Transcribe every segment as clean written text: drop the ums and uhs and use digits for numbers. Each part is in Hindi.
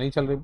नहीं चल रही।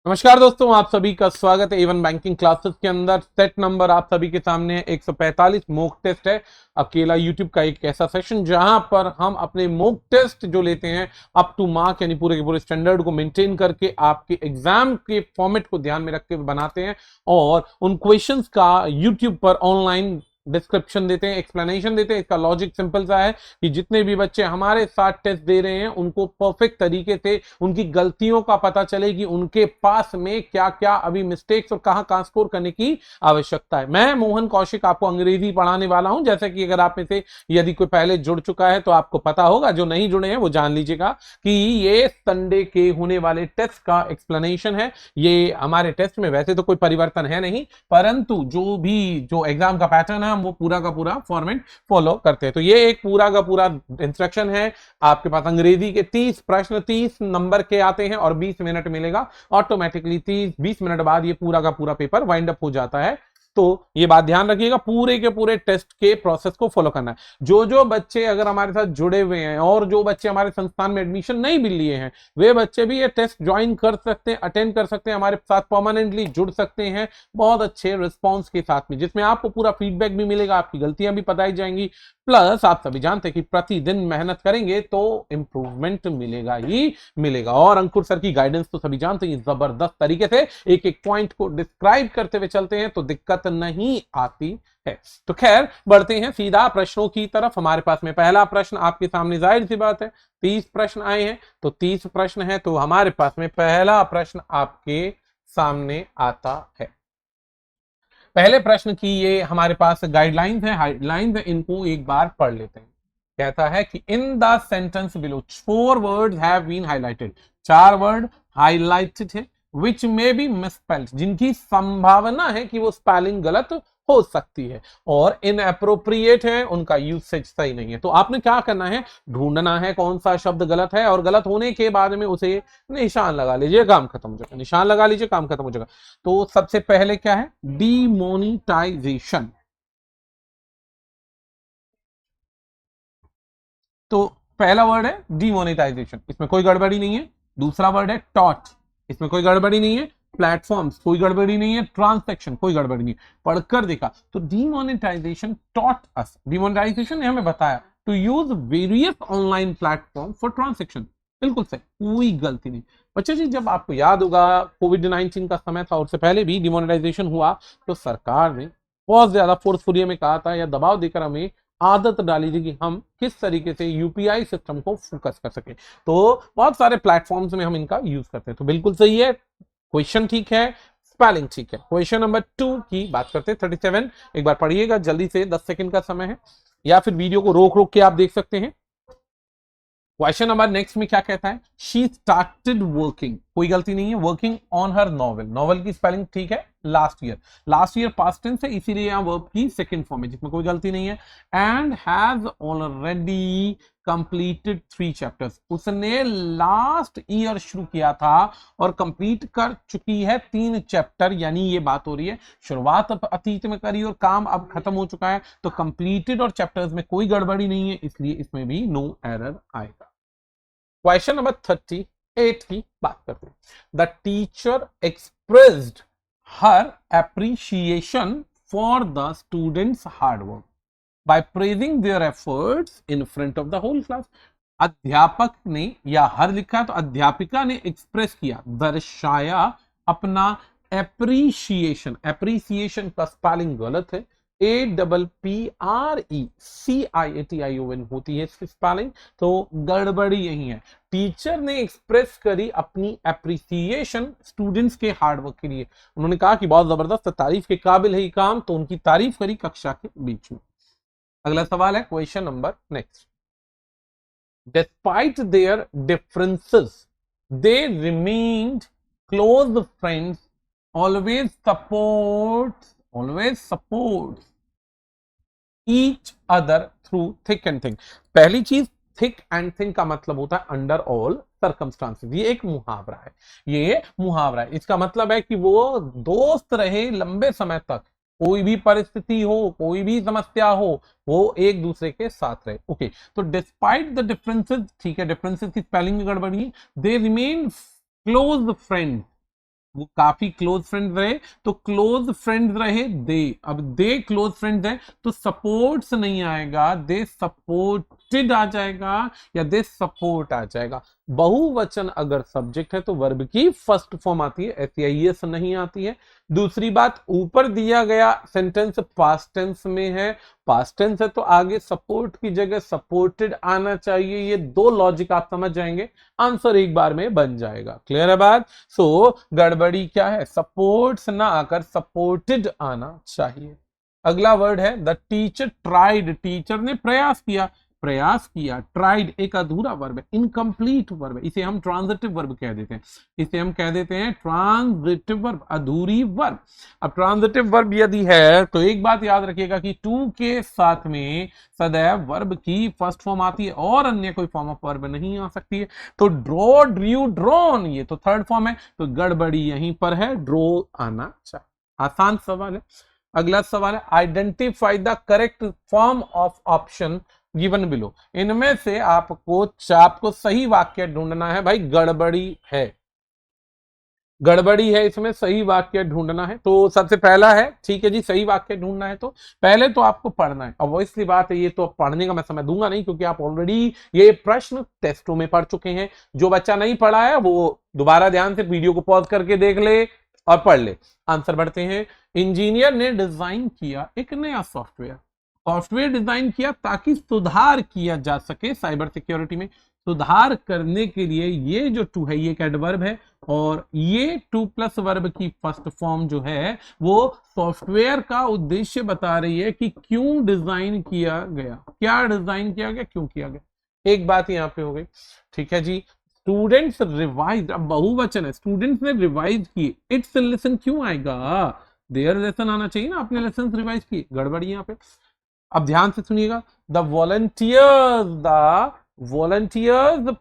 नमस्कार दोस्तों, आप सभी का स्वागत है एवन बैंकिंग क्लासेस के अंदर। सेट नंबर आप सभी के सामने है 145 मॉक टेस्ट है। अकेला यूट्यूब का एक ऐसा सेशन जहां पर हम अपने मॉक टेस्ट जो लेते हैं अप टू मार्क, यानी पूरे के पूरे स्टैंडर्ड को मेंटेन करके आपके एग्जाम के फॉर्मेट को ध्यान में रख के बनाते हैं और उन क्वेश्चंस का यूट्यूब पर ऑनलाइन डिस्क्रिप्शन देते हैं, एक्सप्लेनेशन देते हैं। इसका लॉजिक सिंपल सा है कि जितने भी बच्चे हमारे साथ टेस्ट दे रहे हैं उनको परफेक्ट तरीके से उनकी गलतियों का पता चले कि उनके पास में क्या क्या अभी मिस्टेक्स और कहां कहां स्कोर करने की आवश्यकता है। मैं मोहन कौशिक आपको अंग्रेजी पढ़ाने वाला हूं। जैसे कि अगर आप में से यदि कोई पहले जुड़ चुका है तो आपको पता होगा, जो नहीं जुड़े हैं वो जान लीजिएगा कि ये संडे के होने वाले टेस्ट का एक्सप्लेनेशन है। ये हमारे टेस्ट में वैसे तो कोई परिवर्तन है नहीं, परंतु जो एग्जाम का पैटर्न है हम वो पूरा का पूरा फॉर्मेट फॉलो करते हैं। तो ये एक पूरा का पूरा इंस्ट्रक्शन है। आपके पास अंग्रेजी के 30 प्रश्न 30 नंबर के आते हैं और 20 मिनट मिलेगा। ऑटोमेटिकली 30-20 मिनट बाद ये पूरा का पूरा पेपर वाइंड अप हो जाता है। तो ये बात ध्यान रखिएगा, पूरे के पूरे टेस्ट के प्रोसेस को फॉलो करना है। जो बच्चे अगर हमारे साथ जुड़े हुए हैं और जो बच्चे हमारे संस्थान में एडमिशन नहीं भी लिए हैं, वे बच्चे भी ये टेस्ट ज्वाइन कर सकते हैं, अटेंड कर सकते हैं, हमारे साथ परमानेंटली जुड़ सकते हैं बहुत अच्छे रिस्पॉन्स के साथ में, जिसमें आपको पूरा फीडबैक भी मिलेगा, आपकी गलतियां भी बताई जाएंगी। प्लस आप सभी जानते हैं कि प्रतिदिन मेहनत करेंगे तो इंप्रूवमेंट मिलेगा ही मिलेगा। और अंकुर सर की गाइडेंस तो सभी जानते हैं, जबरदस्त तरीके से एक एक पॉइंट को डिस्क्राइब करते हुए चलते हैं तो दिक्कत नहीं आती है। तो खैर बढ़ते हैं सीधा प्रश्नों की तरफ। हमारे पास में पहला प्रश्न आपके सामने, जाहिर सी बात है 30 प्रश्न आए हैं तो 30 प्रश्न है, तो हमारे पास में पहला प्रश्न आपके सामने आता है। पहले प्रश्न की ये हमारे पास गाइडलाइंस है, हाइडलाइंस है, इनको एक बार पढ़ लेते हैं। कहता है कि in the sentence below 4 words have been highlighted, 4 word highlighted है, विच मे बी मिसस्पेल्ड, जिनकी संभावना है कि वो स्पेलिंग गलत हो सकती है और इनएप्रोप्रिएट है, उनका यूसेज सही नहीं है। तो आपने क्या करना है, ढूंढना है कौन सा शब्द गलत है और गलत होने के बाद में उसे निशान लगा लीजिए, काम खत्म हो जाएगा। निशान लगा लीजिए, काम खत्म हो जाएगा। तो सबसे पहले क्या है, डीमोनिटाइजेशन। तो पहला वर्ड है डीमोनेटाइजेशन, इसमें कोई गड़बड़ी नहीं है। दूसरा वर्ड है टॉट, इसमें कोई गड़बड़ी नहीं है। प्लेटफॉर्म्स, कोई गड़बड़ी नहीं है। ट्रांसैक्शन, कोई गड़बड़ी नहीं। पढ़कर देखा तो डीमोनेटाइजेशन टॉट अस, डीमोनेटाइजेशन ने हमें बताया to use various online platform for transaction. बिल्कुल सही, कोई गलती नहीं। बच्चे जी, जब आपको याद होगा कोविड-19 का समय था और उससे पहले भी डिमोनेटाइजेशन हुआ तो सरकार ने बहुत ज्यादा फोर्सफुली में कहा था या दबाव देकर हमें आदत डाली थी कि हम किस तरीके से यूपीआई सिस्टम को फोकस कर सके। तो बहुत सारे प्लेटफॉर्म्स में हम इनका यूज करते हैं। तो बिल्कुल सही है, क्वेश्चन ठीक है, स्पेलिंग ठीक है। क्वेश्चन नंबर 2 की बात करते हैं, 37। एक बार पढ़िएगा जल्दी से, 10 सेकंड का समय है, या फिर वीडियो को रोक रोक के आप देख सकते हैं। क्वेश्चन नंबर नेक्स्ट में क्या कहता है, शी स्टार्टेड वर्किंग, कोई गलती नहीं है, working on her novel. Novel की स्पेलिंग ठीक है, last year. Last year past tense है, इसीलिए यहां वर्ब की सेकंड फॉर्म है, जिसमें कोई गलती नहीं है। And has already completed 3 chapters, उसने लास्ट ईयर शुरू किया था और कंप्लीट कर चुकी है 3 चैप्टर। यानी ये बात हो रही है शुरुआत अतीत में करी और काम अब खत्म हो चुका है। तो कंप्लीटेड और चैप्टर्स में कोई गड़बड़ी नहीं है, इसलिए इसमें भी नो एरर आएगा। क्वेश्चन नंबर 38 की बात करते हैं। The teacher expressed her appreciation for the students hard work by praising their efforts in front of the whole class. अध्यापक ने, या हर लिखा तो अध्यापिका ने एक्सप्रेस किया, दर्शाया अपना एप्रिशिएशन। एप्रिसिएशन का स्पेलिंग गलत है, APPRECIATION होती है इसकी स्पेलिंग, तो गड़बड़ी यही है। टीचर ने एक्सप्रेस करी अपनी एप्रिसिएशन स्टूडेंट्स के हार्डवर्क के लिए। उन्होंने कहा कि बहुत जबरदस्त, तारीफ के काबिल है ये काम, तो उनकी तारीफ करी कक्षा के बीच में। अगला सवाल है question number next. Despite there differences they remained close friends, always supports each other through thick and thing. पहली चीज, थिक एंड थिंग का मतलब होता है अंडर ऑल सर्कमस्टांसेस। ये एक मुहावरा है, ये मुहावरा है। इसका मतलब है कि वो दोस्त रहे लंबे समय तक, कोई भी परिस्थिति हो, कोई भी समस्या हो, वो एक दूसरे के साथ रहे। ओके, तो डिस्पाइट द डिफरेंसेस, ठीक है, डिफरेंसेस की स्पेलिंग में गड़बड़ी, दे रिमेन क्लोज फ्रेंड, वो काफी क्लोज फ्रेंड्स रहे, तो क्लोज फ्रेंड्स रहे दे, अब दे क्लोज फ्रेंड्स है तो सपोर्ट्स नहीं आएगा, दे सपोर्टेड आ जाएगा या दे सपोर्ट आ जाएगा। बहुवचन अगर सब्जेक्ट है तो वर्ब की फर्स्ट फॉर्म आती है, एस नहीं आती है। दूसरी बात, ऊपर दिया गया सेंटेंस पास्ट टेंस में है, पास्ट टेंस है तो आगे सपोर्ट की जगह सपोर्टेड आना चाहिए। ये दो लॉजिक आप समझ जाएंगे, आंसर एक बार में बन जाएगा। क्लियर है बात? सो गड़बड़ी क्या है, सपोर्ट्स ना आकर सपोर्टेड आना चाहिए। अगला वर्ड है द टीचर ट्राइड, टीचर ने प्रयास किया, प्रयास किया, ट्राइड एक अधूरा वर्ब है, इनकम्प्लीट वर्ब है, इसे हम ट्रांजिटिव वर्ब कह देते हैं, इसे हम कह देते हैं ट्रांजिटिव वर्ब, अधूरी वर्ब। अब ट्रांजिटिव वर्ब यदि है तो एक बात याद रखिएगा कि टू के साथ में सदैव वर्ब की फर्स्ट फॉर्म आती है और अन्य कोई फॉर्म ऑफ वर्ब नहीं आ सकती है। तो ड्रॉ, ड्रू, ड्रॉन ये तो थर्ड फॉर्म है, तो गड़बड़ी यहीं पर है, ड्रॉ आना चाहिए। आसान सवाल है। अगला सवाल है identify the correct form of option given below, इनमें से आपको सही वाक्य ढूंढना है। भाई गड़बड़ी है, गड़बड़ी है, इसमें सही वाक्य ढूंढना है। तो सबसे पहला है, ठीक है जी, सही वाक्य ढूंढना है तो पहले तो आपको पढ़ना है। ऑब्वियसली बात है, ये तो पढ़ने का मैं समय दूंगा नहीं क्योंकि आप ऑलरेडी ये प्रश्न टेस्टों में पढ़ चुके हैं। जो बच्चा नहीं पढ़ा है वो दोबारा ध्यान से वीडियो को पॉज करके देख ले और पढ़ ले। आंसर बढ़ते हैं। इंजीनियर ने डिजाइन किया एक नया सॉफ्टवेयर, सॉफ्टवेयर डिजाइन किया ताकि सुधार किया जा सके साइबर सिक्योरिटी में। सुधार करने के लिए ये जो टू है ये एक एडवर्ब है और ये टू प्लस वर्ब की फर्स्ट फॉर्म जो है वो सॉफ्टवेयर का उद्देश्य बता रही है कि क्यों डिजाइन किया गया, क्या डिजाइन किया गया, क्यों किया गया। एक बात यहां पे हो गई, ठीक है जी। स्टूडेंट्स रिवाइज, अब बहुवचन है, स्टूडेंट्स ने रिवाइज किए, इट्स लेसन क्यों आएगा, देयर लेसन आना चाहिए ना, अपने लेसन रिवाइज किए, गड़बड़ी यहां पे। अब ध्यान से सुनिएगा, the volunteers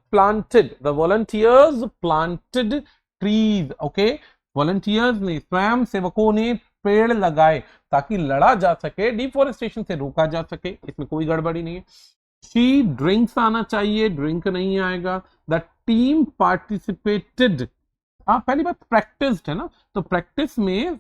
planted trees, okay, volunteers ने, स्वयं सेवकों ने पेड़ लगाए ताकि लड़ा जा सके, डिफोरेस्टेशन से रोका जा सके, इसमें कोई गड़बड़ी नहीं है। शी ड्रिंक्स आना चाहिए, ड्रिंक नहीं आएगा। द टीम पार्टिसिपेटेड, पहली बात प्रैक्टिस्ड है ना, तो प्रैक्टिस में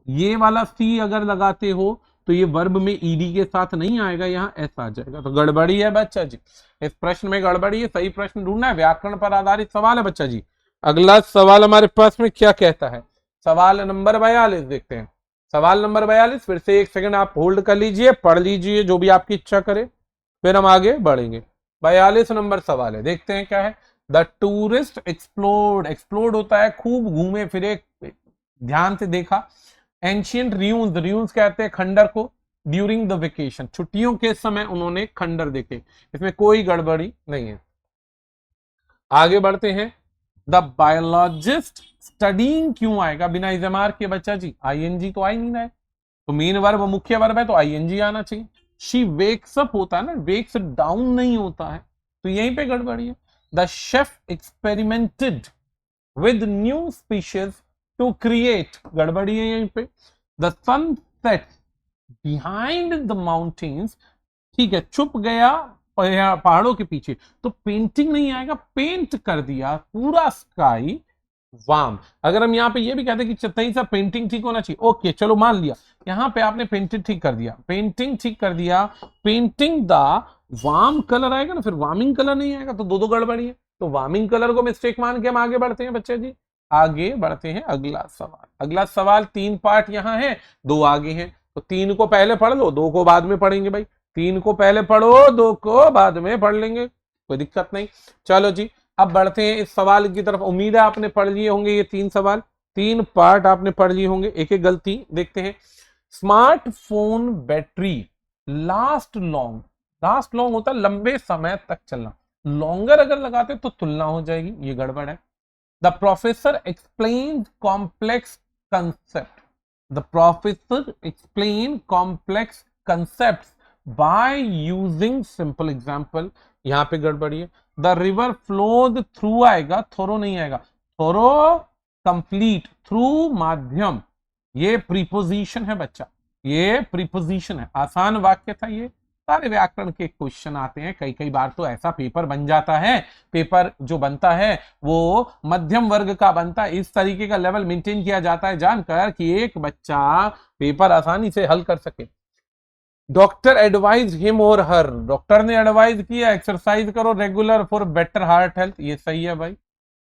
ये वाला सी अगर लगाते हो तो ये वर्ब में ईडी के साथ नहीं आएगा, यहाँ एस आ जाएगा, तो गड़बड़ी है बच्चा जी, इस प्रश्न में गड़बड़ी है। सही प्रश्न ढूंढना है, व्याकरण पर आधारित सवाल है बच्चा जी। अगला सवाल हमारे पास में क्या कहता है, सवाल नंबर 42 देखते हैं। सवाल नंबर 42, फिर से एक सेकंड आप होल्ड कर लीजिए, पढ़ लीजिए जो भी आपकी इच्छा करे, फिर हम आगे बढ़ेंगे। 42 नंबर सवाल है, देखते हैं क्या है। द टूरिस्ट एक्सप्लोर्ड, एक्सप्लोर्ड होता है खूब घूमे फिरे, ध्यान से देखा। एंशियंट र्यून्स, र्यून्स कहते हैं खंडर को, ड्यूरिंग द वेकेशन, छुट्टियों के समय उन्होंने खंडर देखे, इसमें कोई गड़बड़ी नहीं है। आगे बढ़ते हैं। द बायोलॉजिस्ट स्टडीइंग क्यों आएगा बिना इजमार के बच्चा जी, आईएनजी तो आ ही नहीं रहा है, तो मेन वर्ब मुख्य वर्ब है तो आईएनजी आना चाहिए। शी वेक्स अप होता है ना, वेक्स डाउन नहीं होता है, तो यहीं पे गड़बड़ी है। The chef experimented with new species to create, गड़बड़ी है यहीं पे। The sun sets behind the mountains, ठीक है, छुप गया पहाड़ों के पीछे, तो पेंटिंग नहीं आएगा, पेंट कर दिया पूरा स्काई वाम। अगर हम यहाँ पे ये भी कहते कि चतई सा पेंटिंग ठीक होना चाहिए, ओके चलो मान लिया, यहाँ पे आपने पेंटिंग ठीक कर दिया, पेंटिंग ठीक कर दिया, पेंटिंग द वार्म कलर आएगा ना, फिर वार्मिंग कलर नहीं आएगा, तो दो गड़बड़ी है। तो वार्मिंग कलर को मिस्टेक मान के हम आगे बढ़ते हैं बच्चे जी, आगे बढ़ते हैं। अगला सवाल, अगला सवाल, 3 पार्ट यहाँ है, 2 आगे हैं, तो 3 को पहले पढ़ लो, 2 को बाद में पढ़ेंगे भाई। 3 को पहले पढ़ो, 2 को बाद में पढ़ लेंगे, कोई दिक्कत नहीं। चलो जी अब बढ़ते हैं इस सवाल की तरफ। उम्मीद है आपने पढ़ लिए होंगे ये 3 सवाल, 3 पार्ट आपने पढ़ लिए होंगे, एक एक गलती देखते हैं। Smartphone battery last long, last long होता है लंबे समय तक चलना, लॉन्गर अगर लगाते तो तुलना हो जाएगी, ये गड़बड़ है। The professor explain complex concept, the professor explain complex concept by using simple example, यहां पे गड़बड़ी है। द रिवर फ्लोज थ्रू आएगा, थोरो नहीं आएगा, थोरो कंप्लीट, थ्रू माध्यम, ये प्रीपोजिशन है बच्चा, ये प्रीपोजिशन है, आसान वाक्य था ये। सारे व्याकरण के क्वेश्चन आते हैं, कई कई बार तो ऐसा पेपर बन जाता है, पेपर जो बनता है वो मध्यम वर्ग का बनता है। इस तरीके का लेवल मेंटेन किया जाता है जानकर कि एक बच्चा पेपर आसानी से हल कर सके। डॉक्टर एडवाइज हिम और हर, डॉक्टर ने एडवाइज किया एक्सरसाइज करो regular for better heart health, ये सही है भाई।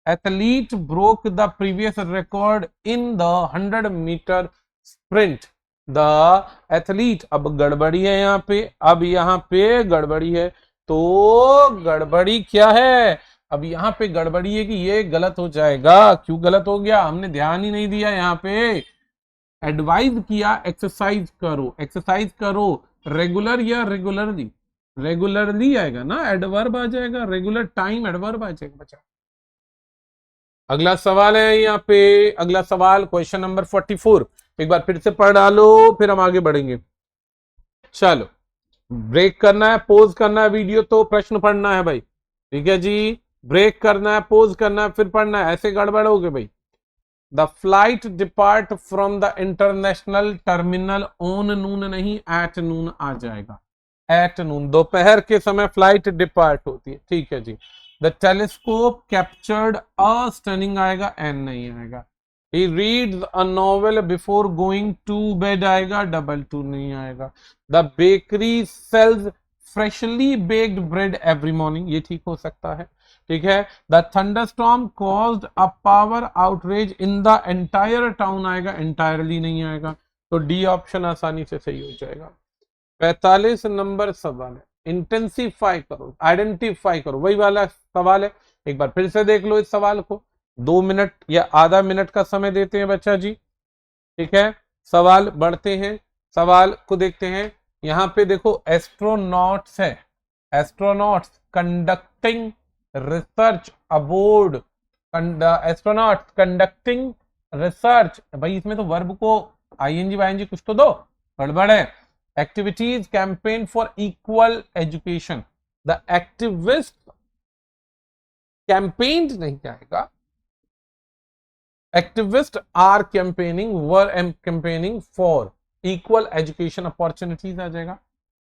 Athlete broke the previous record in the 100 metre sprint, the athlete, अब गड़बड़ी है यहाँ पे, अब यहाँ पे गड़बड़ी है, तो गड़बड़ी क्या है, अब यहाँ पे गड़बड़ी है कि ये गलत हो जाएगा। क्यों गलत हो गया, हमने ध्यान ही नहीं दिया यहाँ पे। एडवाइज किया एक्सरसाइज करो, एक्सरसाइज करो रेगुलर या रेगुलरली, रेगुलरली आएगा ना, एडवर्ब आ जाएगा, रेगुलर टाइम एडवर्ब आ जाएगा बच्चा। अगला सवाल है यहाँ पे, अगला सवाल क्वेश्चन नंबर 44, एक बार फिर से पढ़ डालो फिर हम आगे बढ़ेंगे। चलो ब्रेक करना है, पोज करना है वीडियो, तो प्रश्न पढ़ना है भाई, ठीक है जी। ब्रेक करना है, पोज करना है, फिर पढ़ना है, ऐसे गड़बड़ हो गए भाई। The flight depart from the international terminal on noon, नहीं एट नून आ जाएगा, एट नून, दोपहर के समय फ्लाइट डिपार्ट होती है, ठीक है जी। The telescope captured a stunning आएगा, एन नहीं आएगा। He reads a novel before going to bed आएगा, डबल टू नहीं आएगा। The bakery sells freshly baked bread every morning, ये ठीक हो सकता है, ठीक है। The thunderstorm caused a power outrage in the entire town आएगा, entirely नहीं आएगा, तो डी ऑप्शन आसानी से सही हो जाएगा। 45 नंबर सवाल है, इंटेंसिफाई करो, आइडेंटिफाई करो, वही वाला सवाल है, एक बार फिर से देख लो इस सवाल को। 2 मिनट या आधा मिनट का समय देते हैं बच्चा जी, ठीक है। सवाल बढ़ते हैं, सवाल को देखते हैं। यहाँ पे देखो एस्ट्रोनॉट्स है, astronauts conducting research aboard, astronauts conducting research, भाई इसमें तो वर्ब को आईएनजी वाईएनजी कुछ तो दो, गड़बड़ है। Activities campaign for equal education, the activist campaigned नहीं आएगा, activists are campaigning, were campaigning for equal education opportunities आ जाएगा।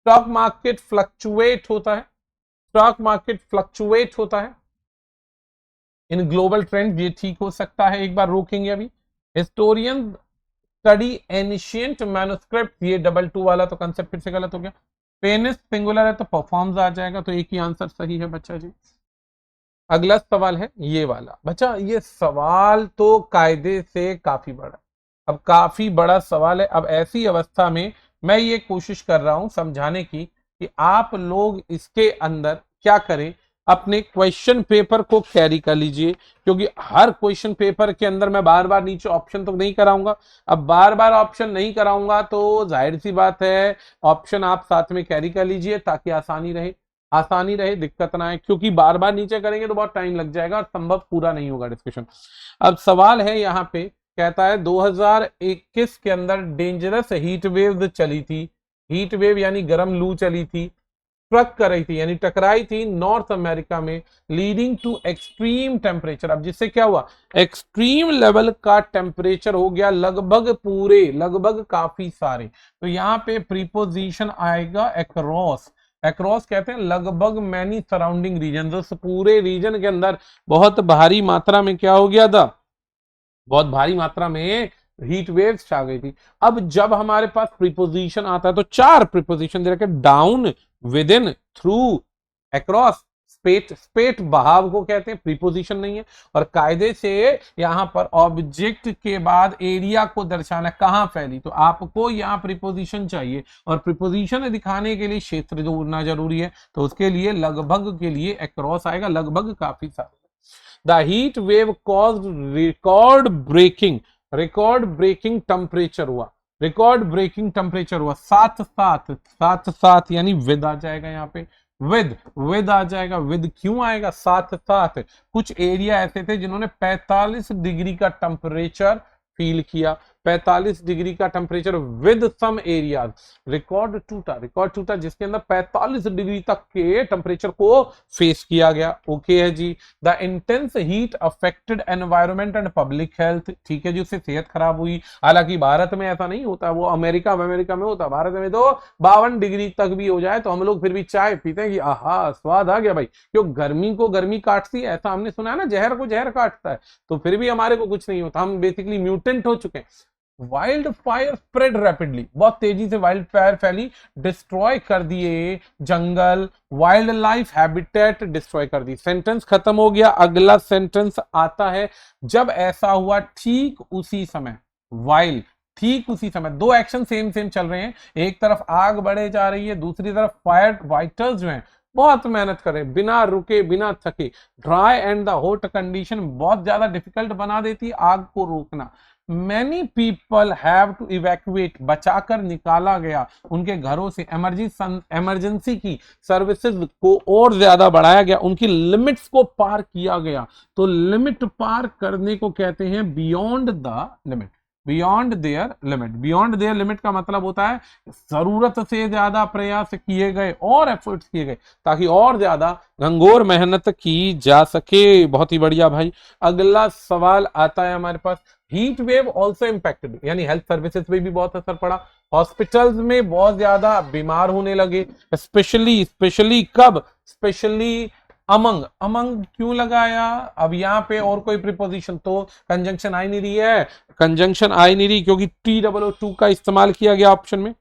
स्टॉक मार्केट फ्लक्चुएट होता है, स्टॉक मार्केट फ्लक्चुएट होता है इन ग्लोबल ट्रेंड, ये ठीक हो सकता है, एक बार रोकेंगे अभी। हिस्टोरियन स्टडी एनिशियंट मैन्युस्क्रिप्ट, ये डबल टू वाला तो कंसेप्ट फिर से गलत हो गया। पेनिस सिंगुलर है तो परफॉर्म्स आ जाएगा, तो एक ही आंसर सही है बच्चा जी। अगला सवाल है ये वाला बच्चा, ये सवाल तो कायदे से काफी बड़ा, अब काफी बड़ा सवाल है। अब ऐसी अवस्था में मैं ये कोशिश कर रहा हूं समझाने की कि आप लोग इसके अंदर क्या करें, अपने क्वेश्चन पेपर को कैरी कर लीजिए, क्योंकि हर क्वेश्चन पेपर के अंदर मैं बार बार नीचे ऑप्शन तो नहीं कराऊंगा। अब बार बार ऑप्शन नहीं कराऊंगा तो जाहिर सी बात है ऑप्शन आप साथ में कैरी कर लीजिए ताकि आसानी रहे, आसानी रहे, दिक्कत ना आए, क्योंकि बार बार नीचे करेंगे तो बहुत टाइम लग जाएगा और संभव पूरा नहीं होगा डिस्कशन। अब सवाल है यहाँ पे, कहता है 2021 के अंदर डेंजरस हीट वेव चली थी, हीट वेव यानी गर्म लू चली थी, स्ट्रक कर रही थी यानी टकराई थी नॉर्थ अमेरिका में, लीडिंग टू एक्सट्रीम टेम्परेचर, अब जिससे क्या हुआ, एक्सट्रीम लेवल का टेम्परेचर हो गया लगभग पूरे, लगभग काफी सारे, तो यहाँ पे प्रीपोजिशन आएगा अक्रॉस, अक्रॉस कहते हैं लगभग मैनी सराउंडिंग रीजन, उस पूरे रीजन के अंदर बहुत भारी मात्रा में क्या हो गया था, बहुत भारी मात्रा में हीट वेव्स छा गई थी। अब जब हमारे पास प्रीपोजिशन आता है तो 4 प्रीपोजिशन दे रखे, down, within, through, across, spate, spate बहाव को कहते हैं, प्रीपोजिशन नहीं है। और कायदे से यहां पर ऑब्जेक्ट के बाद एरिया को दर्शाना, कहां फैली, तो आपको यहां प्रीपोजिशन चाहिए और प्रीपोजिशन दिखाने के लिए क्षेत्र जोड़ना जरूरी है, तो उसके लिए लगभग के लिए अक्रॉस आएगा, लगभग काफी सारे। The heat wave caused record breaking, record breaking temperature हुआ, रिकॉर्ड ब्रेकिंग टेम्परेचर हुआ, साथ साथ, साथ साथ यानी विद आ जाएगा यहाँ पे, विद, विद आ जाएगा, विद क्यों आएगा, साथ साथ, कुछ एरिया ऐसे थे जिन्होंने 45 डिग्री का टेम्परेचर फील किया, 45 डिग्री का temperature with some areas. Record टूटा जिसके अंदर 45 डिग्री तक के टेम्परेचर को फेस किया गया। ओके है जी। The intense heat affected environment and public health, ठीक है जी, उससे सेहत खराब हुई। हालांकि भारत में ऐसा नहीं होता, वो अमेरिका में होता, भारत में तो 52 डिग्री तक भी हो जाए तो हम लोग फिर भी चाय पीते हैं कि आहा स्वाद आ गया भाई, क्यों गर्मी को गर्मी काटती है, ऐसा हमने सुना है ना, जहर को जहर काटता है, तो फिर भी हमारे को कुछ नहीं होता, हम बेसिकली म्यूटेंट हो चुके हैं। वाइल्ड फायर स्प्रेड रैपिडली, बहुत तेजी से वाइल्ड फायर फैली, डिस्ट्रॉय कर दिए जंगल, वाइल्ड लाइफ हैबिटेट डिस्ट्रॉय कर दी। सेंटेंस खत्म हो गया। अगला सेंटेंस आता है, जब ऐसा हुआ ठीक उसी समय, वाइल, ठीक उसी समय, दो एक्शन सेम चल रहे हैं, एक तरफ आग बढ़े जा रही है, दूसरी तरफ फायर फाइटर्स जो हैं बहुत मेहनत कर रहे हैं, बिना रुके बिना थके। Dry and the hot condition बहुत ज्यादा डिफिकल्ट बना देती आग को रोकना। Many people have to evacuate, बचाकर निकाला गया उनके घरों से, इमरजेंसी की सर्विसेज को और ज्यादा बढ़ाया गया, उनकी लिमिट्स को पार किया गया। तो लिमिट पार करने को कहते हैं beyond the limit, beyond their limit. Beyond their limit का मतलब होता है जरूरत से ज्यादा प्रयास किए गए और एफर्ट्स किए गए ताकि और ज्यादा घंघोर मेहनत की जा सके। बहुत ही बढ़िया भाई। अगला सवाल आता है हमारे पास, हीट वेव ऑल्सो इम्पैक्टेड, यानी हेल्थ सर्विसेज पे भी बहुत असर पड़ा, हॉस्पिटल्स में बहुत ज्यादा बीमार होने लगे, स्पेशली कब, स्पेशली अमंग क्यों लगाया, अब यहां पे और कोई प्रीपोजिशन तो कंजंक्शन आई नहीं रही है, कंजंक्शन आई नहीं रही क्योंकि TOO का इस्तेमाल किया गया ऑप्शन में,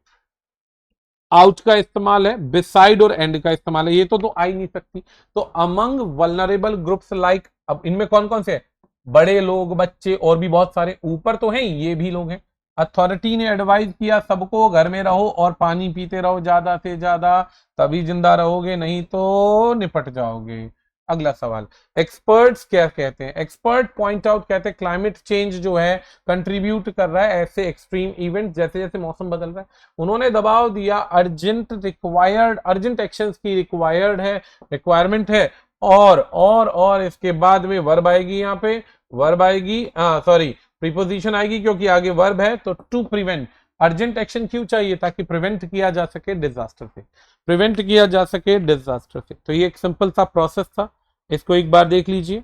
आउट का इस्तेमाल है, बिसाइड और एंड का इस्तेमाल है, ये तो आ ही नहीं सकती। तो अमंग वल्नरेबल ग्रुप्स लाइक, अब इनमें कौन कौन से है, बड़े लोग, बच्चे और भी बहुत सारे, ऊपर तो हैं ये भी लोग हैं। अथॉरिटी ने एडवाइज किया सबको घर में रहो और पानी पीते रहो ज्यादा से ज्यादा, तभी जिंदा रहोगे, नहीं तो निपट जाओगे। अगला सवाल, एक्सपर्ट्स क्या कहते हैं, एक्सपर्ट पॉइंट आउट कहते हैं क्लाइमेट चेंज जो है कंट्रीब्यूट कर रहा है ऐसे एक्सट्रीम इवेंट, जैसे जैसे मौसम बदल रहा है। उन्होंने दबाव दिया अर्जेंट एक्शंस की रिक्वायरमेंट है, और इसके बाद में वर्ब आएगी, यहाँ पे वर्ब आएगी, प्रीपोजिशन आएगी क्योंकि आगे वर्ब है, तो टू प्रिवेंट, अर्जेंट एक्शन क्यों चाहिए, ताकि प्रिवेंट किया जा सके डिजास्टर से, तो ये एक सिंपल सा प्रोसेस था, इसको एक बार देख लीजिए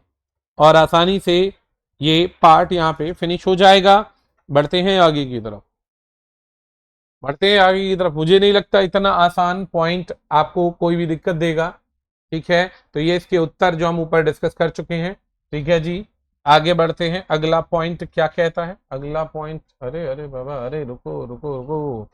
और आसानी से ये पार्ट यहाँ पे फिनिश हो जाएगा। बढ़ते हैं आगे की तरफ, मुझे नहीं लगता इतना आसान पॉइंट आपको कोई भी दिक्कत देगा, ठीक है। तो ये इसके उत्तर जो हम ऊपर डिस्कस कर चुके हैं, ठीक है जी। आगे बढ़ते हैं, अगला पॉइंट क्या कहता है, अगला पॉइंट, अरे बाबा, अरे रुको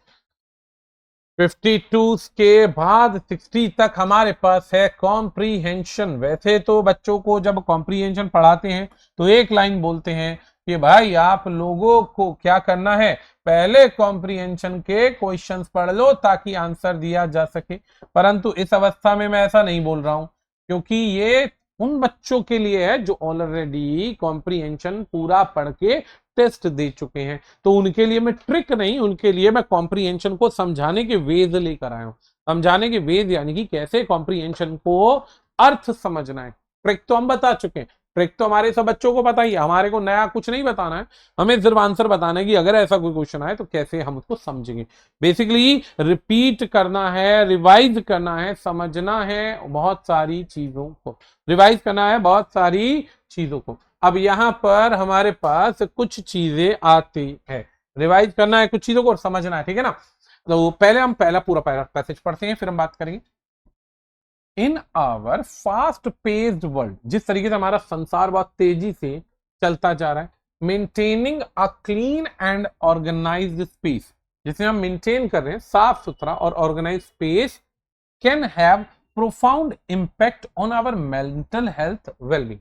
52 के बाद 60 तक हमारे पास है कॉम्प्रीहेंशन। वैसे तो बच्चों को जब कॉम्प्रीहेंशन पढ़ाते हैं तो एक लाइन बोलते हैं कि भाई आप लोगों को क्या करना है, पहले कॉम्प्रीहेंशन के क्वेश्चंस पढ़ लो ताकि आंसर दिया जा सके, परंतु इस अवस्था में मैं ऐसा नहीं बोल रहा हूं क्योंकि ये उन बच्चों के लिए है जो ऑलरेडी कॉम्प्रीहेंशन पूरा पढ़ के टेस्ट दे चुके हैं, तो उनके लिए मैं ट्रिक नहीं, उनके लिए मैं कॉम्प्रीहेंशन को समझाने के वेज लेकर आया हूं। समझाने के वेज यानी कि कैसे कॉम्प्रीहेंशन को अर्थ समझना है। ट्रिक तो हम बता चुके हैं, ट्रिक तो हमारे सब बच्चों को पता ही है, हमारे को नया कुछ नहीं बताना है, हमें सिर्फ आंसर बताना है कि अगर ऐसा कोई क्वेश्चन आए तो कैसे हम उसको समझेंगे। बेसिकली रिपीट करना है, रिवाइज करना है, समझना है बहुत सारी चीजों को, रिवाइज करना है बहुत सारी चीजों को। अब यहां पर हमारे पास कुछ चीजें आती है, रिवाइज करना है कुछ चीजों को और समझना है, ठीक है ना। तो पहले हम पहला पूरा पैसेज पढ़ते हैं, फिर हम बात करेंगे। In our fast paced world, जिस तरीके से हमारा संसार बहुत तेजी से चलता जा रहा है, maintaining a clean and organised space, जिसे हम मेंटेन कर रहे हैं साफ सुथरा और organise space, can have profound impact on our mental health wellbeing,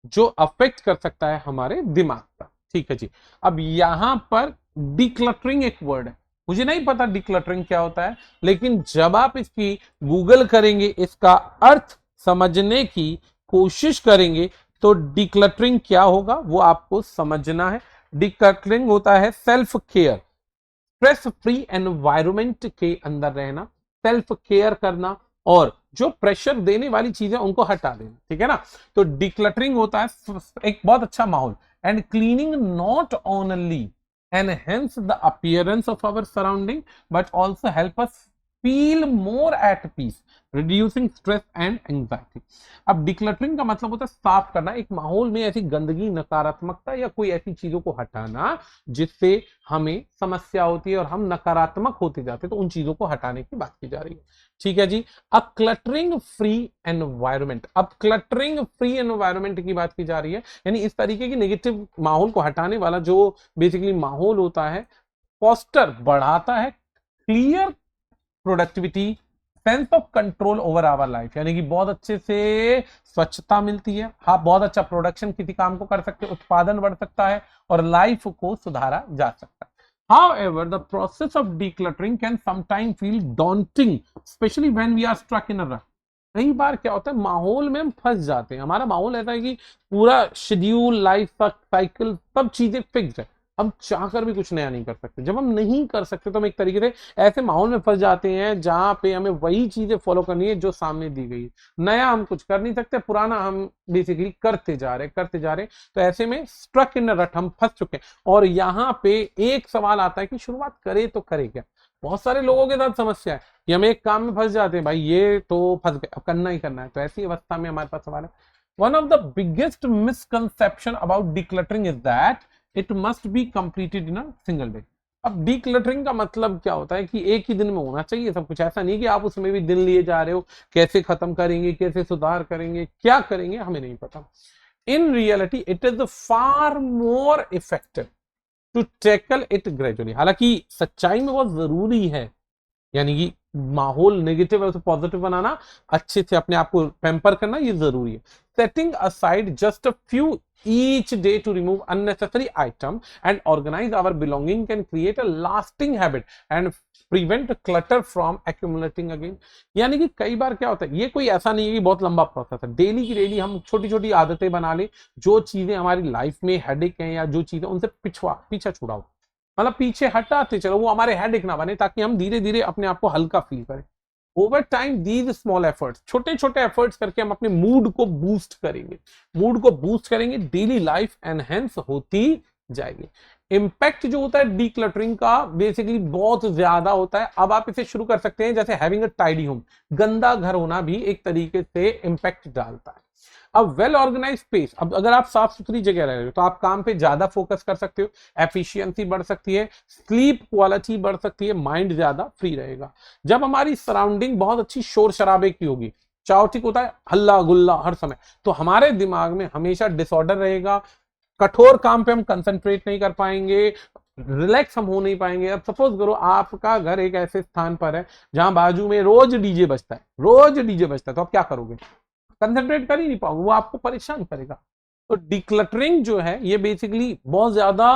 जो अफेक्ट कर सकता है हमारे दिमाग पर, ठीक है जी। अब यहां पर डिक्लटरिंग एक वर्ड है, मुझे नहीं पता डिक्लटरिंग क्या होता है, लेकिन जब आप इसकी गूगल करेंगे, इसका अर्थ समझने की कोशिश करेंगे, तो डिक्लटरिंग क्या होगा वो आपको समझना है। डिक्लटरिंग होता है self care, stress free environment के अंदर रहना, सेल्फ केयर करना और जो प्रेशर देने वाली चीजें उनको हटा देना, ठीक है ना। तो डिक्लटरिंग होता है एक बहुत अच्छा माहौल, and cleaning not only enhance the appearance of our surrounding but also help us feel more at peace, reducing stress and anxiety. अब डिक्लटरिंग का मतलब होता है साफ करना, एक माहौल में ऐसी गंदगी, नकारात्मकता या कोई ऐसी चीजों को हटाना जिससे हमें समस्या होती है और हम नकारात्मक होते जाते हैं, तो उन चीजों को हटाने की बात की जा रही है। ठीक है जी। अ क्लटरिंग फ्री एनवायरमेंट, अब क्लटरिंग फ्री एनवायरमेंट की बात की जा रही है, यानी इस तरीके की नेगेटिव माहौल को हटाने वाला जो बेसिकली माहौल होता है, फॉस्टर बढ़ाता है clear productivity, sense of control over our life, यानी कि बहुत अच्छे से स्वच्छता मिलती है, हाँ बहुत अच्छा प्रोडक्शन किसी काम को कर सकते हैं, उत्पादन बढ़ सकता है और लाइफ को सुधारा जा सकता है। However, the process of decluttering can sometimes feel daunting, especially when we are stuck in a rut. कई बार क्या होता है, माहौल में हम फंस जाते हैं, हमारा माहौल ऐसा है कि पूरा शेड्यूल, लाइफ साइकिल, सब चीजें फिक्स्ड है, हम चाहकर भी कुछ नया नहीं कर सकते। जब हम नहीं कर सकते तो हम एक तरीके से ऐसे माहौल में फंस जाते हैं जहां पे हमें वही चीजें फॉलो करनी है जो सामने दी गई है, नया हम कुछ कर नहीं सकते, पुराना हम बेसिकली करते जा रहे। तो ऐसे में स्ट्रक इन रट, हम फंस चुके हैं। और यहाँ पे एक सवाल आता है कि शुरुआत करे तो करे क्या। बहुत सारे लोगों के साथ समस्या है कि हम एक काम में फंस जाते हैं, भाई ये तो फंस गए, अब करना ही करना है। तो ऐसी अवस्था में हमारे पास सवाल है, one of the biggest misconception about decluttering is that it must be completed in a single day. अब डिक्लटरिंग का मतलब क्या होता है कि एक ही दिन में होना चाहिए सब कुछ, ऐसा नहीं कि आप उसमें भी दिन लिए जा रहे हो, कैसे खत्म करेंगे, कैसे सुधार करेंगे, क्या करेंगे हमें नहीं पता। In reality it is far more effective to tackle it gradually. हालांकि सच्चाई में बहुत जरूरी है, यानी कि माहौल नेगेटिव है उसे पॉजिटिव बनाना, अच्छे से अपने आप को पैम्पर करना, ये जरूरी है। Setting aside just a few each day to remove unnecessary item and organize our belonging can create a lasting habit and prevent clutter from accumulating again। यानी कि कई बार क्या होता है, ये कोई ऐसा नहीं है कि बहुत लंबा प्रोसेस है, डेली की डेली हम छोटी छोटी आदतें बना ले, जो चीजें हमारी लाइफ में हेडेक हैं या जो चीजें उनसे पीछा छुड़ाओ, मतलब पीछे हटाते चलो, वो हमारे हेडेक ना बने, ताकि हम धीरे धीरे अपने आप को हल्का फील करें। Over time these small efforts, छोटे छोटे एफर्ट्स करके हम अपने मूड को बूस्ट करेंगे, डेली लाइफ एनहेंस होती जाएगी। इंपैक्ट जो होता है डीक्लटरिंग का बेसिकली बहुत ज्यादा होता है। अब आप इसे शुरू कर सकते हैं जैसे हैविंग अ टाइडी होम, गंदा घर होना भी एक तरीके से इंपैक्ट डालता है। अब वेल ऑर्गेनाइज स्पेस, अब अगर आप साफ सुथरी जगह रह रहे हो तो आप काम पे ज्यादा फोकस कर सकते हो, एफिशिएंसी बढ़ सकती है, स्लीप क्वालिटी बढ़ सकती है, माइंड ज्यादा फ्री रहेगा। जब हमारी सराउंडिंग बहुत अच्छी शोर शराबे की होगी, चाउटिक होता है हल्ला गुल्ला हर समय, तो हमारे दिमाग में हमेशा डिसऑर्डर रहेगा, कठोर काम पे हम कंसंट्रेट नहीं कर पाएंगे, रिलैक्स हम हो नहीं पाएंगे। अब सपोज करो आपका घर एक ऐसे स्थान पर है जहां बाजू में रोज डीजे बजता है, तो आप क्या करोगे, कंसंट्रेट कर ही नहीं पाओगे, वो आपको परेशान करेगा। तो डिक्लटरिंग जो है ये बेसिकली बहुत ज्यादा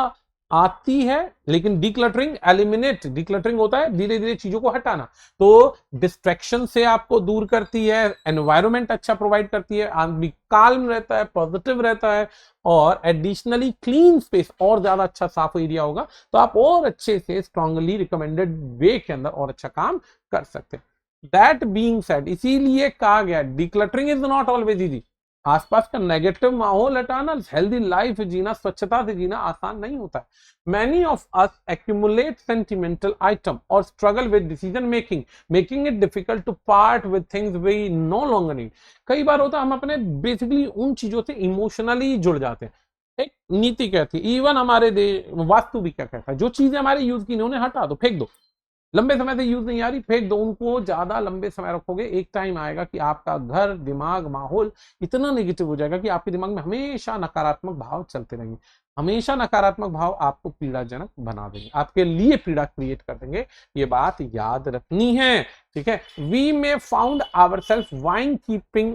आती है, लेकिन डिक्लटरिंग होता है धीरे धीरे चीजों को हटाना, तो डिस्ट्रैक्शन से आपको दूर करती है, एनवायरनमेंट अच्छा प्रोवाइड करती है, आदमी काल्म रहता है, पॉजिटिव रहता है, और एडिशनली क्लीन स्पेस, और ज्यादा अच्छा साफ एरिया होगा तो आप और अच्छे से स्ट्रांगली रिकमेंडेड वे के अंदर और अच्छा काम कर सकते हैं। दैट बीइंग सेड, इसीलिए कहा गया decluttering is not always easy. आसपास का नेगेटिव माहौल हटाना, हेल्दी लाइफ जीना, स्वच्छता से जीना आसान नहीं होता है। Many of us accumulate sentimental item or struggle with decision making it difficult to part with things we no longer need. कई बार होता है हम अपने बेसिकली उन चीजों से इमोशनली जुड़ जाते हैं। एक नीति कहती है, इवन हमारे वास्तु भी क्या कहता है, जो चीजें हमारे यूज की नहीं उन्हें हटा दो, फेंक दो, लंबे समय से यूज नहीं आ रही, फेंक दो उनको। ज्यादा लंबे समय रखोगे, एक टाइम आएगा कि आपका घर, दिमाग, माहौल इतना नेगेटिव हो जाएगा कि आपके दिमाग में हमेशा नकारात्मक भाव चलते रहेंगे। हमेशा नकारात्मक भाव आपको पीड़ाजनक बना देंगे, आपके लिए पीड़ा क्रिएट कर देंगे, ये बात याद रखनी है। ठीक है, we may found our self vying keeping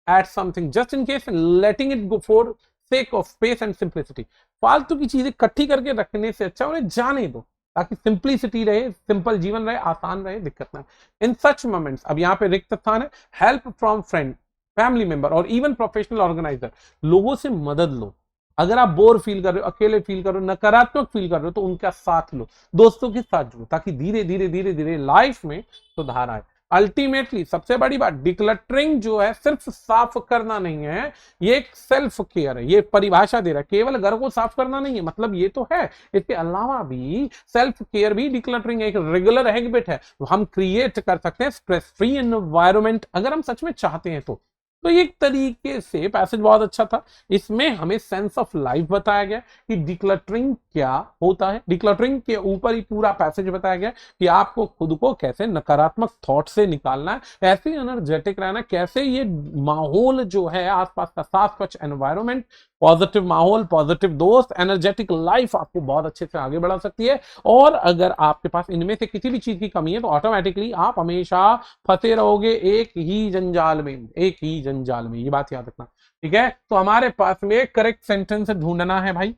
at something just in case letting it go for sake of space and simplicity. फालतू की चीजें इकट्ठी करके रखने से अच्छा उन्हें जाने दो, ताकि सिंप्लिसिटी रहे, सिंपल जीवन रहे, आसान रहे, दिक्कत ना। इन सच मोमेंट्स, अब यहाँ पे रिक्त स्थान है, help from friend, family member और इवन प्रोफेशनल ऑर्गेनाइजर, लोगों से मदद लो। अगर आप बोर फील कर रहे हो, अकेले फील कर रहे हो, नकारात्मक फील कर रहे हो, तो उनका साथ लो, दोस्तों के साथ जुड़ो, ताकि धीरे धीरे लाइफ में सुधार आए। अल्टीमेटली सबसे बड़ी बात, डिक्लटरिंग जो है सिर्फ साफ करना नहीं है, ये एक सेल्फ केयर है। ये परिभाषा दे रहा है, केवल घर को साफ करना नहीं है, मतलब ये तो है, इसके अलावा भी सेल्फ केयर भी डिक्लटरिंग एक रेगुलर हैबिट है, हम क्रिएट कर सकते हैं स्ट्रेस फ्री एनवायरनमेंट अगर हम सच में चाहते हैं तो एक तरीके से पैसेज बहुत अच्छा था। इसमें हमें सेंस ऑफ लाइफ बताया गया कि डिक्लटरिंग क्या होता है, डिक्लटरिंग के ऊपर ही पूरा पैसेज बताया गया कि आपको खुद को कैसे नकारात्मक थॉट से निकालना है, कैसे एनर्जेटिक रहना है, कैसे ये माहौल जो है आसपास का साफ स्वच्छ एनवायरनमेंट, पॉजिटिव माहौल, पॉजिटिव दोस्त, एनर्जेटिक लाइफ आपको बहुत अच्छे से आगे बढ़ा सकती है। और अगर आपके पास इनमें से किसी भी चीज की कमी है तो ऑटोमेटिकली आप हमेशा फंसे रहोगे एक ही जंजाल में, एक ही जंजाल में, ये बात याद रखना, ठीक है। तो हमारे पास में करेक्ट सेंटेंस ढूंढना है भाई,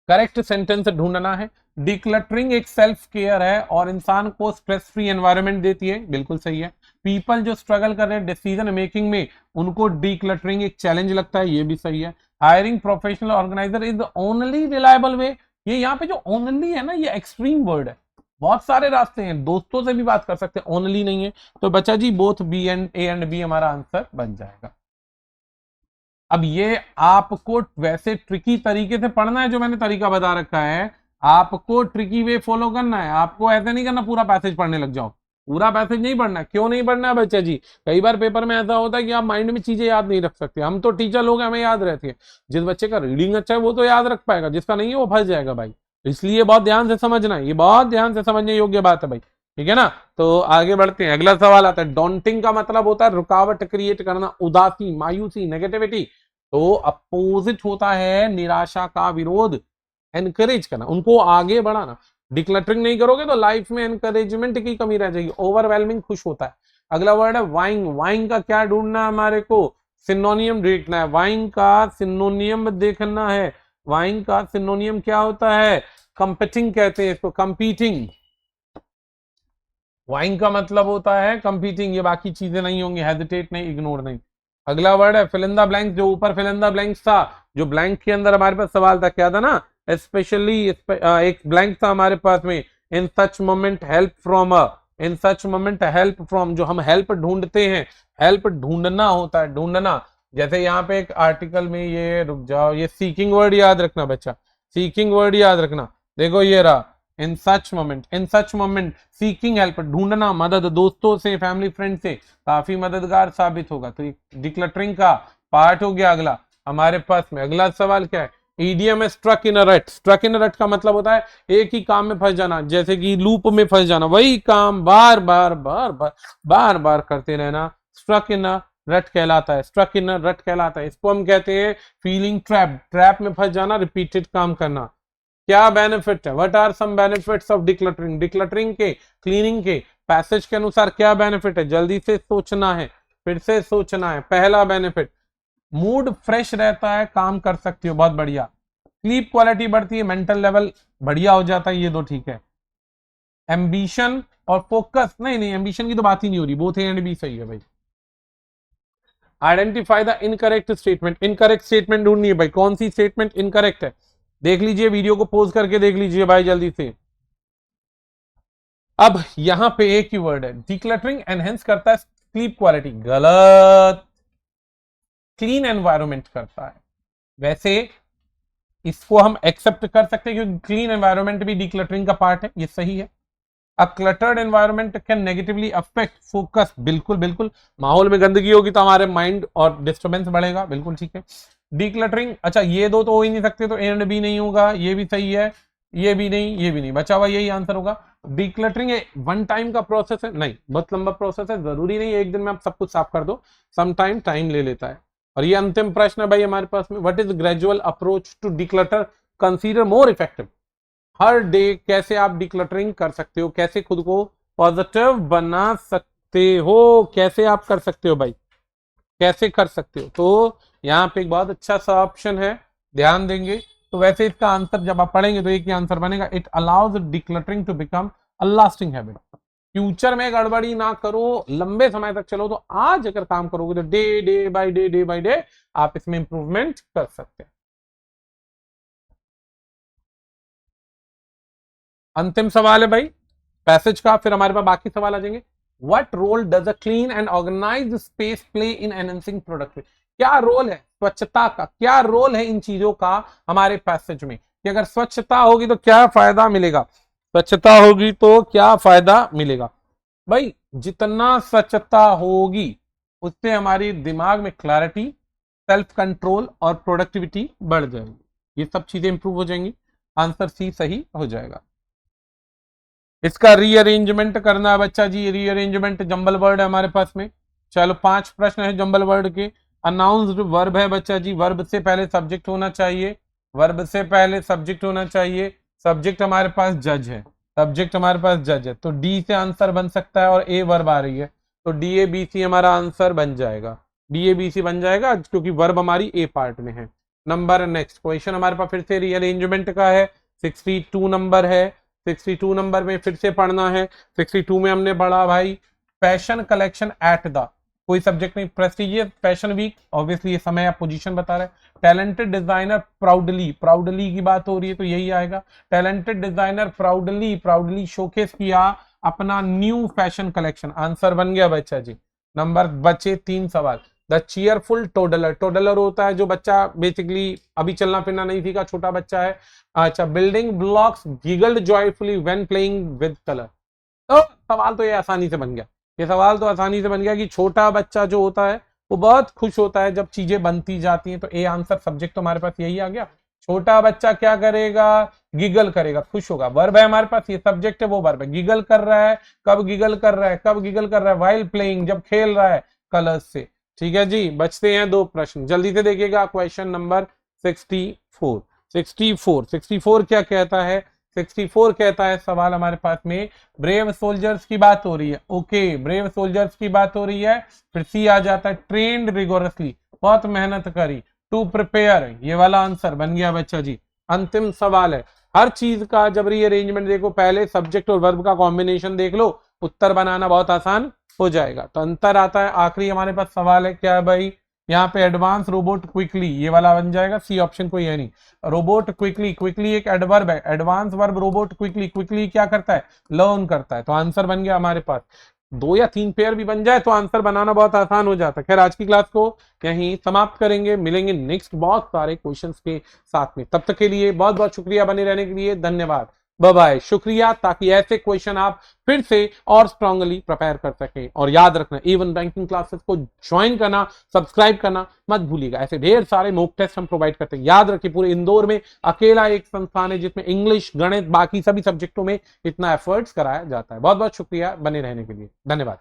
करेक्ट सेंटेंस ढूंढना है। डिक्लटरिंग एक सेल्फ केयर है और इंसान को स्ट्रेस फ्री एनवायरनमेंट देती है, बिल्कुल सही है। पीपल जो स्ट्रगल कर रहे हैं डिसीजन मेकिंग में, उनको डिक्लटरिंग एक चैलेंज लगता है, ये भी सही है। Hiring professional organiser is the only reliable way, ये यहाँ पे जो ओनली है ना, ये एक्सट्रीम वर्ड है, बहुत सारे रास्ते हैं, दोस्तों से भी बात कर सकते हैं, ओनली नहीं है। तो बच्चा जी both B and A and B हमारा आंसर बन जाएगा। अब ये आपको वैसे ट्रिकी तरीके से पढ़ना है, जो मैंने तरीका बता रखा है, आपको ट्रिकी वे फॉलो करना है, आपको ऐसा नहीं करना पूरा पैसेज पढ़ने लग जाओ, पूरा पैसेज नहीं पढ़ना। क्यों नहीं पढ़ना है बच्चा जी? कई बार पेपर में ऐसा होता है कि आप माइंड में चीजें याद नहीं रख सकते, हम तो टीचर लोग हैं, हमें याद रहती है। जिस बच्चे का रीडिंग अच्छा है वो तो याद रख पाएगा, जिसका नहीं है वो फंस जाएगा भाई। इसलिए बहुत ध्यान से समझना है, ये बहुत ध्यान से समझने योग्य बात है भाई, ठीक है ना। तो आगे बढ़ते हैं, अगला सवाल आता है। डॉन्टिंग का मतलब होता है रुकावट क्रिएट करना, उदासी, मायूसी, नेगेटिविटी। तो अपोजिट होता है निराशा का विरोध, एनकरेज करना, उनको आगे बढ़ाना। डिक्लटरिंग नहीं करोगे तो लाइफ में एनकरेजमेंट की कमी रह जाएगी, ओवरवेलमिंग खुश होता है। अगला वर्ड है वाइंग, वाइंग का क्या ढूंढना है हमारे को? सिनोनियम देखना है, वाइंग का सिनोनियम देखना है। वाइंग का सिनोनियम क्या होता है? कंपीटिंग कहते हैं इसको, कंपीटिंग। वाइंग का मतलब होता है कंपीटिंग, ये बाकी चीजें नहीं होंगी, हेजिटेट नहीं, इग्नोर नहीं। अगला वर्ड है फिल इन द ब्लैंक, जो ऊपर फिल इन द ब्लैंक्स था, जो ब्लैंक के अंदर हमारे पास सवाल था, क्या था ना, स्पेशली एक ब्लैंक था हमारे पास में, in such moment help from in such moment help from, जो हम हेल्प ढूंढते हैं, हेल्प ढूंढना होता है, ढूंढना। जैसे यहाँ पे एक आर्टिकल में, ये रुक जाओ, ये सीकिंग वर्ड याद रखना बच्चा, सीकिंग वर्ड याद रखना। देखो ये रहा, इन सच मोमेंट, इन सच मोमेंट सीकिंग हेल्प, ढूंढना, मदद, दोस्तों से, फैमिली फ्रेंड से काफी मददगार साबित होगा। तो डिक्लटरिंग का पार्ट हो गया। अगला हमारे पास में अगला सवाल क्या है? ईडीएम स्ट्रक इन अ रट, स्ट्रक इन अ रट का मतलब होता है एक ही काम में फंस जाना, जैसे कि लूप में फंस जाना, वही काम बार बार बार बार बार बार करते रहना, स्ट्रक इन अ रट कहलाता है, स्ट्रक इन अ रट कहलाता है। इसको हम कहते हैं फीलिंग ट्रैप, ट्रैप में फंस जाना, रिपीटेड काम करना। क्या बेनिफिट है? What are some benefits of decluttering? Decluttering के, क्लीनिंग के पैसेज के अनुसार क्या बेनिफिट है? जल्दी से सोचना है, फिर से सोचना है। पहला बेनिफिट, मूड फ्रेश रहता है, काम कर सकती हो, बहुत बढ़िया। स्लीप क्वालिटी बढ़ती है, मेंटल लेवल बढ़िया हो जाता है, ये दो ठीक है। एम्बिशन और फोकस, नहीं नहीं एम्बिशन की तो बात ही नहीं हो रही, बोथ ए एंड बी सही है भाई। Identify the incorrect statement, incorrect statement ढूंढनी है भाई, कौन सी स्टेटमेंट इनकरेक्ट है? देख लीजिए, वीडियो को पॉज करके देख लीजिए भाई जल्दी से। अब यहां पे एक ही वर्ड है, डिक्लटरिंग एनहेंस करता है स्लीप क्वालिटी, गलत। क्लीन एनवायरनमेंट करता है। वैसे इसको हम एक्सेप्ट कर सकते हैं क्योंकि क्लीन एनवायरनमेंट भी डिक्लटरिंग का पार्ट है, ये सही है। A cluttered environment can negatively affect focus, बिल्कुल बिल्कुल। माहौल में गंदगी होगी तो हमारे माइंड और डिस्टर्बेंस बढ़ेगा, बिल्कुल ठीक है। डिक्लटरिंग, अच्छा ये दो तो हो ही नहीं सकते, तो ए एंड बी नहीं होगा, ये भी सही है, ये भी नहीं, ये भी नहीं, बचा हुआ यही आंसर होगा। डिक्लटरिंग वन टाइम का प्रोसेस है, नहीं, बहुत लंबा प्रोसेस है, जरूरी नहीं है एक दिन में आप सब कुछ साफ कर दो, सम टाइम ले लेता है। और ये अंतिम प्रश्न है भाई हमारे पास में, what is gradual approach to declutter consider more effective? हर डे कैसे आप डिक्लटरिंग कर सकते हो, कैसे खुद को पॉजिटिव बना सकते हो, कैसे आप कर सकते हो भाई, कैसे कर सकते हो? तो यहाँ पे एक बहुत अच्छा सा ऑप्शन है, ध्यान देंगे तो वैसे इसका आंसर जब आप पढ़ेंगे तो एक ही आंसर बनेगा, it allows decluttering to become a lasting habit. Future में गड़बड़ी ना करो, लंबे समय तक चलो, तो आज अगर काम करोगे तो डे बाय डे आप इसमें इंप्रूवमेंट कर सकते हैं। अंतिम सवाल है भाई पैसेज का, फिर हमारे पास बाकी सवाल आ जाएंगे। What role does a clean and organised space play in enhancing productivity? क्या रोल है स्वच्छता का, क्या रोल है इन चीजों का हमारे पैसेज में, कि अगर स्वच्छता होगी तो क्या फायदा मिलेगा, स्वच्छता होगी तो क्या फायदा मिलेगा? भाई जितना स्वच्छता होगी उससे हमारी दिमाग में क्लैरिटी, सेल्फ कंट्रोल और प्रोडक्टिविटी बढ़ जाएगी, ये सब चीजें इंप्रूव हो जाएंगी। आंसर सी सही हो जाएगा। इसका रीअरेंजमेंट करना है बच्चा जी, रीअरेंजमेंट जंबल वर्ड है हमारे पास में। चलो 5 प्रश्न है जंबल वर्ड के। अनाउंस्ड वर्ब है बच्चा जी, वर्ब से पहले सब्जेक्ट होना चाहिए, वर्ब से पहले सब्जेक्ट होना चाहिए। सब्जेक्ट हमारे पास जज है, सब्जेक्ट हमारे पास जज है, तो डी से आंसर बन सकता है और ए वर्ब आ रही है, तो डी ए बी सी हमारा आंसर बन जाएगा, डी ए बी सी बन जाएगा क्योंकि वर्ब हमारी ए पार्ट में है। नंबर नेक्स्ट क्वेश्चन हमारे पास फिर से रीअरेंजमेंट का है, 62 नंबर है। 62 नंबर में फिर से पढ़ना है। 62 में हमने पढ़ा भाई फैशन कलेक्शन एट द, कोई सब्जेक्ट नहीं, प्रेस्टिजियस फैशन वीक, ऑब्वियसली ये समय या पोजीशन बता रहा है। टैलेंटेड डिजाइनर प्राउडली, प्राउडली की बात हो रही है तो यही आएगा। Talented designer proudly, proudly showcase किया अपना न्यू फैशन कलेक्शन, आंसर बन गया बच्चा जी। नंबर बचे 3 सवाल। द चीयरफुल टोडलर, टोडलर होता है जो बच्चा बेसिकली अभी चलना फिरना नहीं सीखा, छोटा बच्चा है। अच्छा, building blocks giggled joyfully when playing with colour, तो सवाल तो ये आसानी से बन गया, ये सवाल तो आसानी से बन गया कि छोटा बच्चा जो होता है वो बहुत खुश होता है जब चीजें बनती जाती हैं, तो ए आंसर, सब्जेक्ट तो हमारे पास यही आ गया। छोटा बच्चा क्या करेगा, गिगल करेगा, खुश होगा। वर्ब है हमारे पास, ये सब्जेक्ट है वो वर्ब है। गिगल कर रहा है, कब गिगल कर रहा है, कब गिगल कर रहा है, व्हाइल प्लेइंग, जब खेल रहा है कलर्स से। ठीक है जी, बचते हैं 2 प्रश्न, जल्दी से देखिएगा। क्वेश्चन नंबर 64, 64 क्या कहता है? 64 कहता है सवाल हमारे पास में, ब्रेव सोल्जर्स की बात हो रही है। ओके, ब्रेव सोल्जर्स की बात हो रही है। फिर सी आ जाता है, ट्रेंड रिगोरसली, बहुत मेहनत करी। टू प्रिपेयर, ये वाला आंसर बन गया बच्चा जी। अंतिम सवाल है, हर चीज का जब रीअरेंजमेंट देखो, पहले सब्जेक्ट और वर्ब का कॉम्बिनेशन देख लो, उत्तर बनाना बहुत आसान हो जाएगा। तो अंतर आता है, आखिरी हमारे पास सवाल है क्या है भाई, यहाँ पे एडवांस रोबोट क्विकली, ये वाला बन जाएगा। सी ऑप्शन कोई है नहीं। रोबोट क्विकली, क्विकली एक एडवर्ब है, advance verb robot quickly, quickly क्या करता है, लर्न करता है, तो आंसर बन गया हमारे पास। 2 या 3 पेयर भी बन जाए तो आंसर बनाना बहुत आसान हो जाता है। खैर आज की क्लास को यहीं समाप्त करेंगे, मिलेंगे नेक्स्ट बहुत सारे क्वेश्चंस के साथ में। तब तक के लिए बहुत बहुत शुक्रिया, बने रहने के लिए धन्यवाद, बाय बाय, शुक्रिया। ताकि ऐसे क्वेश्चन आप फिर से और स्ट्रांगली प्रिपेयर कर सकें। और याद रखना, इवन बैंकिंग क्लासेस को ज्वाइन करना, सब्सक्राइब करना मत भूलिएगा। ऐसे ढेर सारे मॉक टेस्ट हम प्रोवाइड करते हैं। याद रखिए, पूरे इंदौर में अकेला एक संस्थान है जिसमें इंग्लिश, गणित, बाकी सभी सब्जेक्टों में इतना एफर्ट्स कराया जाता है। बहुत बहुत शुक्रिया, बने रहने के लिए धन्यवाद।